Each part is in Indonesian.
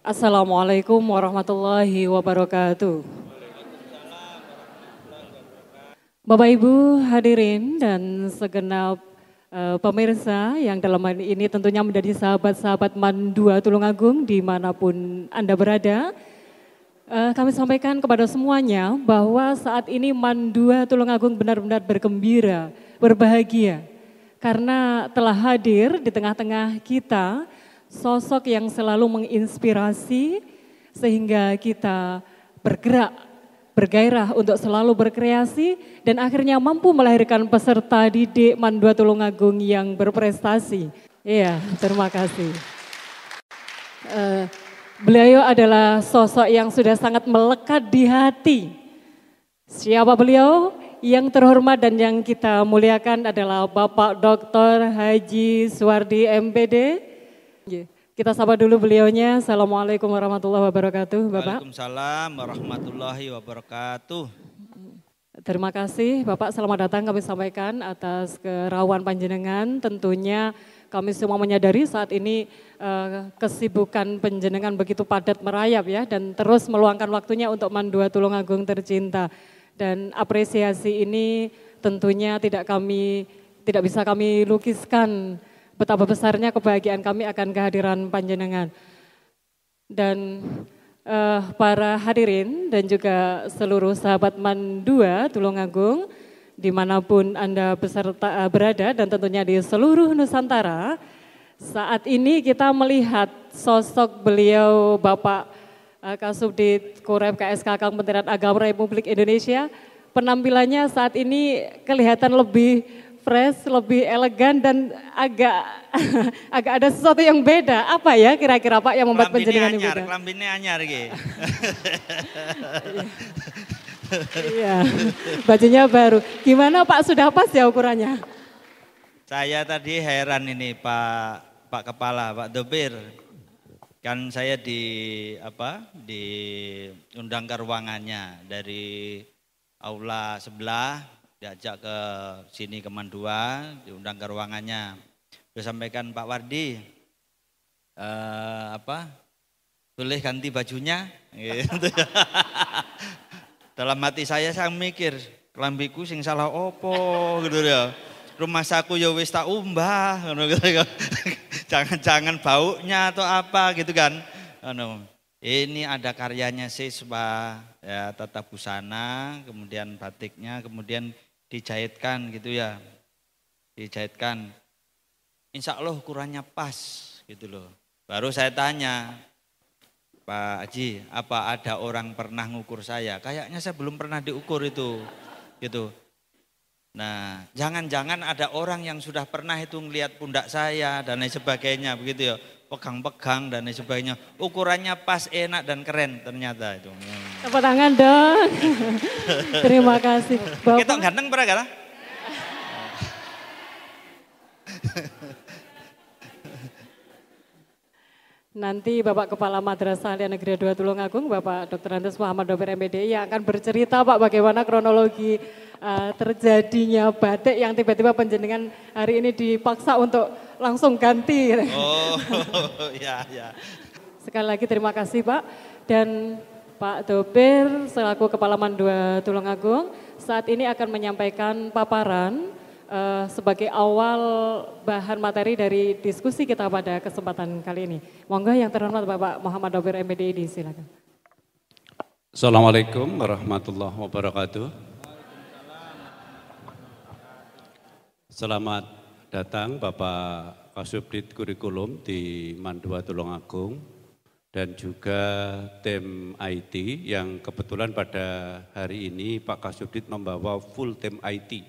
Assalamualaikum warahmatullahi wabarakatuh. Bapak Ibu hadirin dan segenap pemirsa yang dalam hal ini tentunya menjadi sahabat-sahabat MAN 2 Tulungagung dimanapun Anda berada. Kami sampaikan kepada semuanya bahwa saat ini MAN 2 Tulungagung benar-benar bergembira, berbahagia. Karena telah hadir di tengah-tengah kita sosok yang selalu menginspirasi sehingga kita bergerak, bergairah untuk selalu berkreasi dan akhirnya mampu melahirkan peserta didik MAN 2 Tulungagung yang berprestasi. Iya, terima kasih. Beliau adalah sosok yang sudah sangat melekat di hati. Siapa beliau? Yang terhormat dan yang kita muliakan adalah Bapak Dr. Haji Suwardi MPD. Kita sapa dulu beliaunya. Assalamualaikum warahmatullahi wabarakatuh, Bapak. Waalaikumsalam warahmatullahi wabarakatuh. Terima kasih Bapak, selamat datang kami sampaikan atas kerawan panjenengan. Tentunya kami semua menyadari saat ini kesibukan panjenengan begitu padat merayap ya, dan terus meluangkan waktunya untuk MAN 2 Tulungagung tercinta. Dan apresiasi ini tentunya tidak bisa kami lukiskan betapa besarnya kebahagiaan kami akan kehadiran panjenengan. Dan para hadirin dan juga seluruh sahabat MAN 2 Tulungagung dimanapun Anda berada dan tentunya di seluruh Nusantara. Saat ini kita melihat sosok beliau Bapak Kasubdit Kurep KSK Kementerian Agama Republik Indonesia. Penampilannya saat ini kelihatan lebih fresh, lebih elegan dan agak ada sesuatu yang beda. Apa ya kira-kira Pak yang membuat panjenengan ini beda? Klambine anyar iki. Iya, bajunya baru. Gimana Pak, sudah pas ya ukurannya? Saya tadi heran ini Pak Kepala, Pak Dobir. Kan saya diundang ke ruangannya dari aula sebelah, diajak ke sini ke MAN 2, diundang ke ruangannya. Saya sampaikan Pak Wardi, boleh ganti bajunya? Gitu. Dalam hati saya mikir, kelambiku sing salah opo gitu ya. Rumah saku ya wis tak umbah, jangan-jangan baunya atau apa gitu kan. Ini ada karyanya siswa, ya tata busana, kemudian batiknya, kemudian dijahitkan gitu ya, dijahitkan. Insya Allah ukurannya pas gitu loh. Baru saya tanya, Pak Haji, apa ada orang pernah ngukur saya? Kayaknya saya belum pernah diukur itu, gitu. Nah, jangan-jangan ada orang yang sudah pernah itu ngelihat pundak saya dan lain sebagainya, begitu ya, pegang-pegang dan lain sebagainya. Ukurannya pas, enak dan keren ternyata itu. Tepuk tangan dong. Terima kasih. Bapak. Kita ganteng pernah gak? Nanti Bapak Kepala Madrasah Alia Negeri 2 Tulungagung, Bapak Dr. Andes Muhammad Dobir MPD yang akan bercerita Pak bagaimana kronologi terjadinya batik yang tiba-tiba panjenengan hari ini dipaksa untuk langsung ganti. Oh ya. Sekali lagi terima kasih Pak. Dan Pak Dobir selaku Kepala MAN 2 Tulungagung saat ini akan menyampaikan paparan sebagai awal bahan materi dari diskusi kita pada kesempatan kali ini. Monggo yang terhormat Bapak Muhammad Dobir MPD, silakan. Assalamualaikum warahmatullahi wabarakatuh. Selamat datang Bapak Kasubdit Kurikulum di MAN 2 Tulungagung dan juga tim IT yang kebetulan pada hari ini Pak Kasubdit membawa full tim IT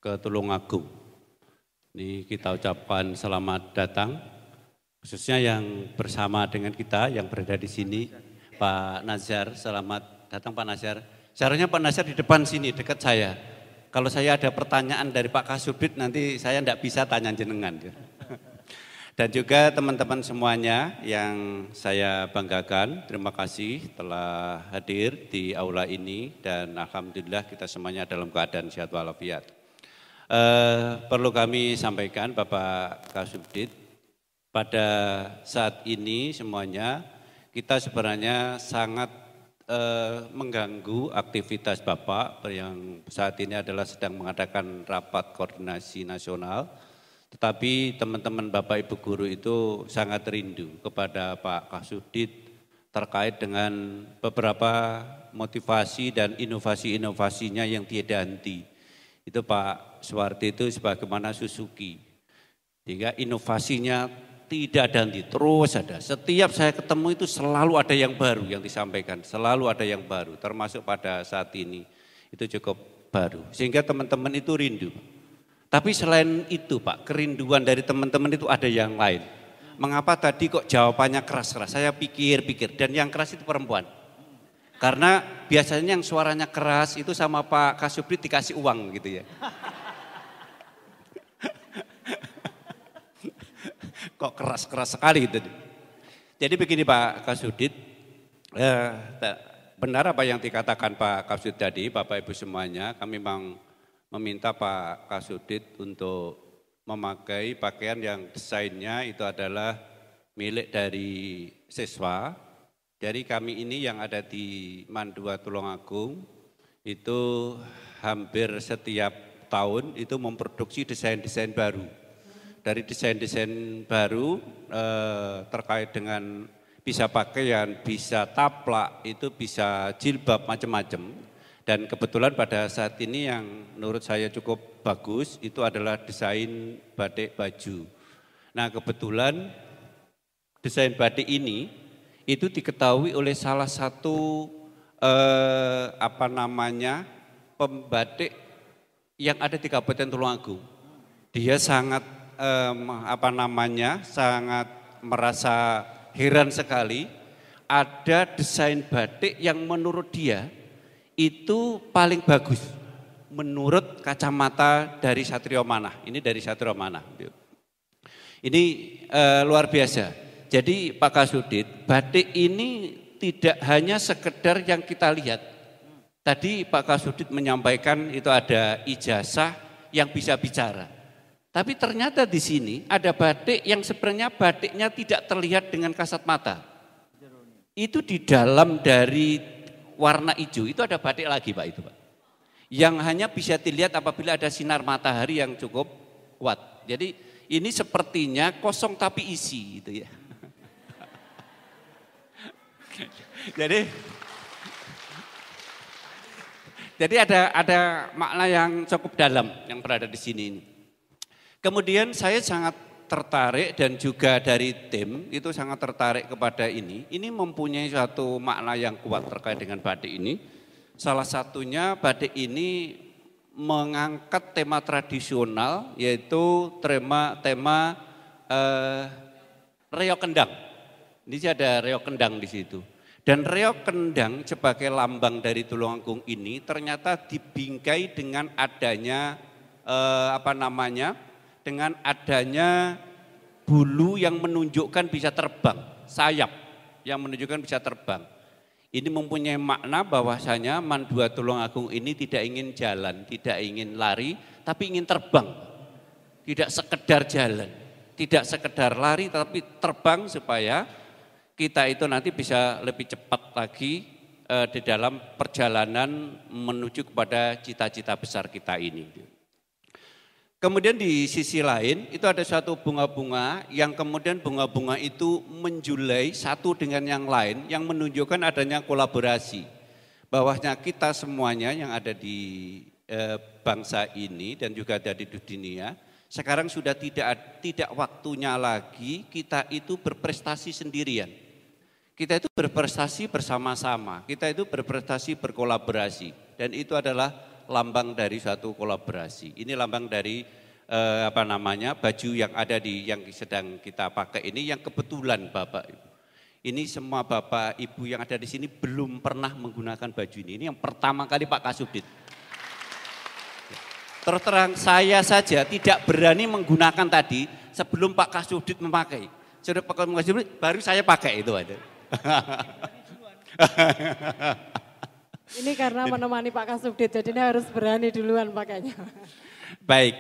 ke Tulungagung. Ini kita ucapkan selamat datang, khususnya yang bersama dengan kita yang berada di sini, Pak Nazar. Selamat datang Pak Nazar. Seharusnya Pak Nazar di depan sini, dekat saya. Kalau saya ada pertanyaan dari Pak Kasubdit, nanti saya tidak bisa tanya jenengan. Dan juga teman-teman semuanya yang saya banggakan, terima kasih telah hadir di aula ini dan alhamdulillah kita semuanya dalam keadaan sehat walafiat. Perlu kami sampaikan Bapak Kasubdit, pada saat ini semuanya kita sebenarnya sangat mengganggu aktivitas Bapak yang saat ini adalah sedang mengadakan rapat koordinasi nasional. Tetapi teman-teman Bapak Ibu guru itu sangat rindu kepada Pak Kasubdit terkait dengan beberapa motivasi dan inovasi-inovasinya yang tiada henti. Itu Pak Suwardi itu sebagaimana Suzuki. Sehingga inovasinya tidak ada henti, terus ada. Setiap saya ketemu itu selalu ada yang baru yang disampaikan, selalu ada yang baru. Termasuk pada saat ini itu cukup baru. Sehingga teman-teman itu rindu. Tapi selain itu Pak, kerinduan dari teman-teman itu ada yang lain. Mengapa tadi kok jawabannya keras-keras? Saya pikir-pikir dan yang keras itu perempuan. Karena biasanya yang suaranya keras itu sama Pak Kasubdit dikasih uang gitu ya. Kok keras-keras sekali gitu. Jadi begini Pak Kasubdit, benar apa yang dikatakan Pak Kasubdit tadi, Bapak Ibu semuanya, kami memang meminta Pak Kasubdit untuk memakai pakaian yang desainnya itu adalah milik dari siswa. Dari kami ini yang ada di Mandua Tulungagung itu hampir setiap tahun itu memproduksi desain-desain baru. Dari desain-desain baru terkait dengan bisa pakaian, bisa taplak, itu bisa jilbab macam-macam. Dan kebetulan pada saat ini yang menurut saya cukup bagus itu adalah desain batik baju. Nah kebetulan desain batik ini itu diketahui oleh salah satu pembatik yang ada di Kabupaten Tulungagung. Dia sangat sangat merasa heran sekali ada desain batik yang menurut dia itu paling bagus menurut kacamata dari Satrio Manah. Ini dari Satrio Manah. Ini luar biasa. Jadi Pak Kasubdit, batik ini tidak hanya sekedar yang kita lihat. Tadi Pak Kasubdit menyampaikan itu ada ijazah yang bisa bicara. Tapi ternyata di sini ada batik yang sebenarnya batiknya tidak terlihat dengan kasat mata. Itu di dalam dari warna hijau, itu ada batik lagi Pak itu Pak. Yang hanya bisa dilihat apabila ada sinar matahari yang cukup kuat. Jadi ini sepertinya kosong tapi isi gitu ya. Jadi ada makna yang cukup dalam yang berada di sini ini. Kemudian saya sangat tertarik dan juga dari tim itu sangat tertarik kepada ini. Ini mempunyai suatu makna yang kuat terkait dengan batik ini. Salah satunya batik ini mengangkat tema tradisional yaitu tema reog kendang. Ini ada reog kendang di situ. Dan reog kendang sebagai lambang dari Tulungagung ini ternyata dibingkai dengan adanya dengan adanya bulu yang menunjukkan bisa terbang, sayap yang menunjukkan bisa terbang. Ini mempunyai makna bahwasanya Mandua Tulungagung ini tidak ingin jalan, tidak ingin lari, tapi ingin terbang. Tidak sekedar jalan, tidak sekedar lari, tapi terbang supaya kita itu nanti bisa lebih cepat lagi di dalam perjalanan menuju kepada cita-cita besar kita ini. Kemudian di sisi lain itu ada suatu bunga-bunga yang kemudian bunga-bunga itu menjulai satu dengan yang lain yang menunjukkan adanya kolaborasi. Bahwasanya kita semuanya yang ada di bangsa ini dan juga ada di dunia sekarang sudah tidak waktunya lagi kita itu berprestasi sendirian. Kita itu berprestasi bersama-sama, kita itu berprestasi berkolaborasi dan itu adalah lambang dari suatu kolaborasi. Ini lambang dari baju yang ada yang sedang kita pakai ini yang kebetulan Bapak Ibu. Ini semua Bapak Ibu yang ada di sini belum pernah menggunakan baju ini. Ini yang pertama kali Pak Kasubdit. Terus terang saya saja tidak berani menggunakan tadi sebelum Pak Kasubdit memakai. Sudah Pak Kasubdit baru saya pakai itu ada. Ini karena menemani Pak Kasubdit, jadi ini harus berani duluan pakainya. Baik,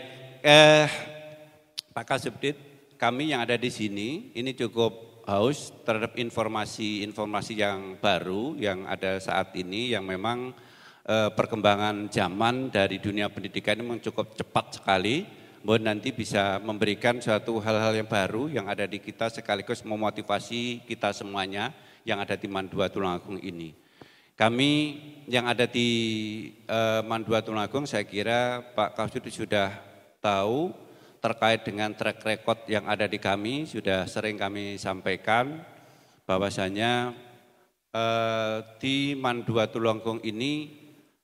Pak Kasubdit, kami yang ada di sini ini cukup haus terhadap informasi-informasi yang baru yang ada saat ini yang memang perkembangan zaman dari dunia pendidikan ini memang cukup cepat sekali. Mohon nanti bisa memberikan suatu hal-hal yang baru yang ada di kita sekaligus memotivasi kita semuanya yang ada di Mandua Tulungagung ini. Kami yang ada di Mandua Tulungagung saya kira Pak Kasubdit sudah tahu terkait dengan track record yang ada di kami, sudah sering kami sampaikan bahwasanya di Mandua Tulungagung ini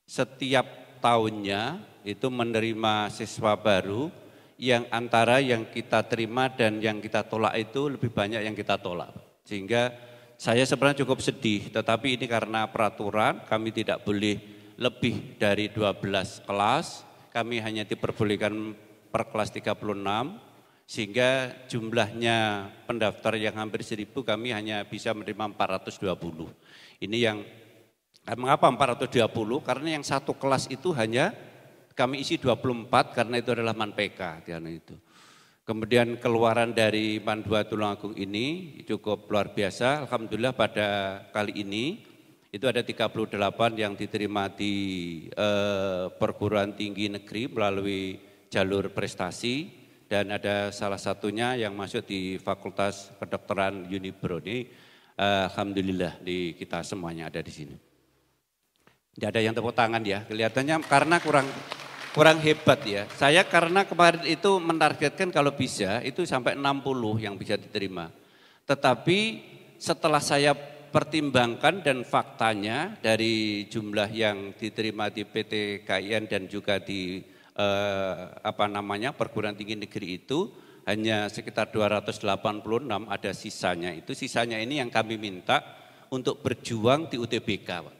setiap tahunnya itu menerima siswa baru yang antara yang kita terima dan yang kita tolak itu lebih banyak yang kita tolak. Sehingga saya sebenarnya cukup sedih, tetapi ini karena peraturan kami tidak boleh lebih dari 12 kelas, kami hanya diperbolehkan per kelas 36, sehingga jumlahnya pendaftar yang hampir 1000 kami hanya bisa menerima 420. Ini yang, mengapa 420? Karena yang satu kelas itu hanya kami isi 24 karena itu adalah MANPK. Itu. Kemudian keluaran dari Mandua Tulungagung ini cukup luar biasa, alhamdulillah pada kali ini itu ada 38 yang diterima di perguruan tinggi negeri melalui jalur prestasi dan ada salah satunya yang masuk di Fakultas Kedokteran Unibro ini, alhamdulillah di kita semuanya ada di sini. Tidak ada yang tepuk tangan ya, kelihatannya karena kurang hebat ya. Saya karena kemarin itu menargetkan kalau bisa itu sampai 60 yang bisa diterima. Tetapi setelah saya pertimbangkan dan faktanya dari jumlah yang diterima di PT KIN dan juga di perguruan tinggi negeri itu hanya sekitar 286, ada sisanya. Itu sisanya ini yang kami minta untuk berjuang di UTBK, Pak.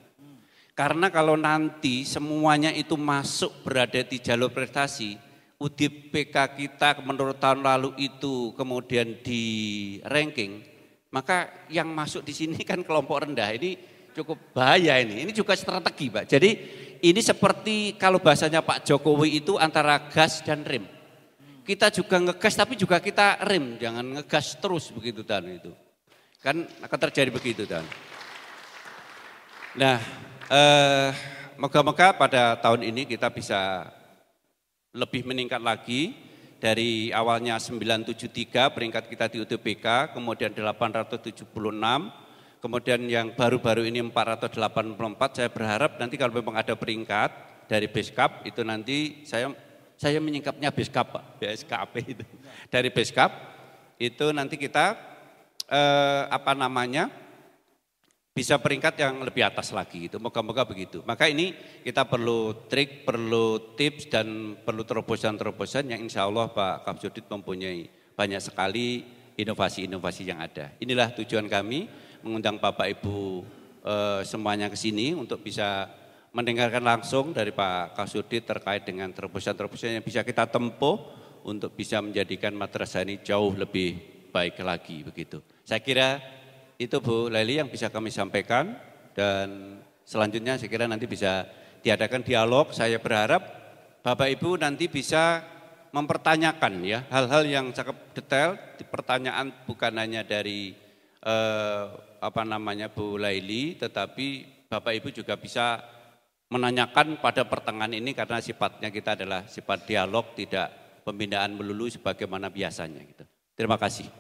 Karena kalau nanti semuanya itu masuk berada di jalur prestasi, UTBK kita menurut tahun lalu itu kemudian di ranking, maka yang masuk di sini kan kelompok rendah. Ini cukup bahaya ini. Ini juga strategi, Pak. Jadi ini seperti kalau bahasanya Pak Jokowi itu antara gas dan rem. Kita juga ngegas tapi juga kita rem, jangan ngegas terus begitu Dan itu. Kan akan terjadi begitu Dan. Nah, moga-moga pada tahun ini kita bisa lebih meningkat lagi dari awalnya 973 peringkat kita di UTBK, kemudian 876, kemudian yang baru-baru ini 484, saya berharap nanti kalau memang ada peringkat dari Beskap itu nanti saya menyingkapnya Beskap Pak, BSKP itu. Dari Beskap itu nanti kita bisa peringkat yang lebih atas lagi itu. Moga-moga begitu. Maka ini kita perlu trik, perlu tips dan perlu terobosan-terobosan yang insya Allah Pak Kasubdit mempunyai banyak sekali inovasi-inovasi yang ada. Inilah tujuan kami mengundang Bapak Ibu semuanya ke sini untuk bisa mendengarkan langsung dari Pak Kasubdit terkait dengan terobosan-terobosan yang bisa kita tempuh untuk bisa menjadikan madrasah ini jauh lebih baik lagi begitu. Saya kira itu Bu Laili yang bisa kami sampaikan dan selanjutnya saya kira nanti bisa diadakan dialog. Saya berharap Bapak Ibu nanti bisa mempertanyakan ya hal-hal yang cukup detail. Pertanyaan bukan hanya dari Bu Laili, tetapi Bapak Ibu juga bisa menanyakan pada pertengahan ini karena sifatnya kita adalah sifat dialog, tidak pembinaan melulu sebagaimana biasanya gitu. Terima kasih.